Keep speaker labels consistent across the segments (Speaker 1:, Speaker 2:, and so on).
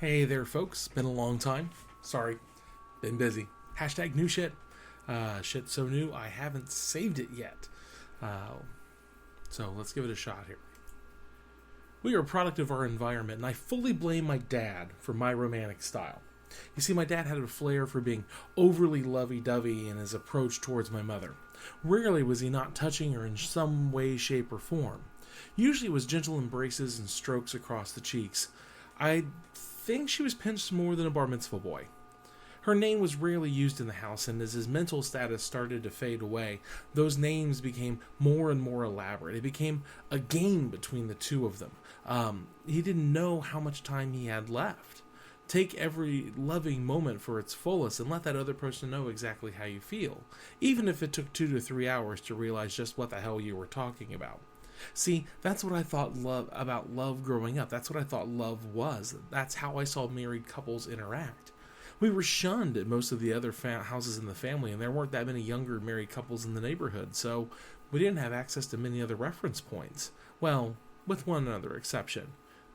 Speaker 1: Hey there, folks. Been a long time. Sorry, been busy. Hashtag new shit. Shit so new I haven't saved it yet. So let's give it a shot here. We are a product of our environment, and I fully blame my dad for my romantic style. You see, my dad had a flair for being overly lovey-dovey in his approach towards my mother. Rarely was he not touching her in some way, shape, or form. Usually it was gentle embraces and strokes across the cheeks. I think she was pinched more than a bar mitzvah boy. Her name was rarely used in the house, and as his mental status started to fade away, those names became more and more elaborate. It became a game between the two of them. He didn't know how much time he had left. Take every loving moment for its fullest and let that other person know exactly how you feel, even if it took 2 to 3 hours to realize just what the hell you were talking about. See, that's what I thought about love growing up. That's what I thought love was. That's how I saw married couples interact. We were shunned at most of the other houses in the family, and there weren't that many younger married couples in the neighborhood, so we didn't have access to many other reference points. Well, with one other exception.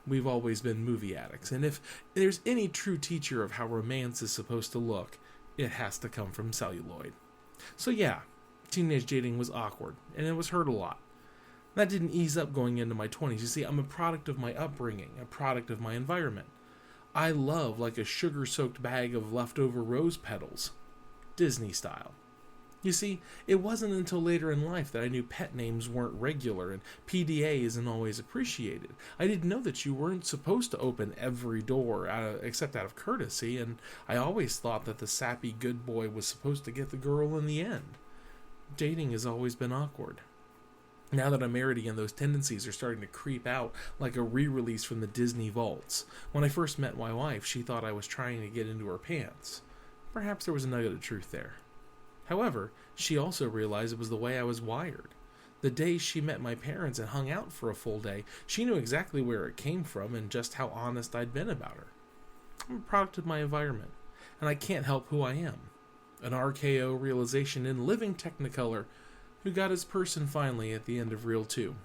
Speaker 1: We've always been movie addicts, and if there's any true teacher of how romance is supposed to look, it has to come from celluloid. So yeah, teenage dating was awkward, and it was hurt a lot. That didn't ease up going into my 20s. You see, I'm a product of my upbringing, a product of my environment. I love like a sugar-soaked bag of leftover rose petals, Disney style. You see, it wasn't until later in life that I knew pet names weren't regular and PDA isn't always appreciated. I didn't know that you weren't supposed to open every door except out of courtesy, and I always thought that the sappy good boy was supposed to get the girl in the end. Dating has always been awkward. Now that I'm married again, those tendencies are starting to creep out like a re-release from the Disney vaults. When I first met my wife, she thought I was trying to get into her pants. Perhaps there was a nugget of truth there. However, she also realized it was the way I was wired. The day she met my parents and hung out for a full day, she knew exactly where it came from and just how honest I'd been about her. I'm a product of my environment, and I can't help who I am. An RKO realization in living Technicolor who got his person finally at the end of Reel 2.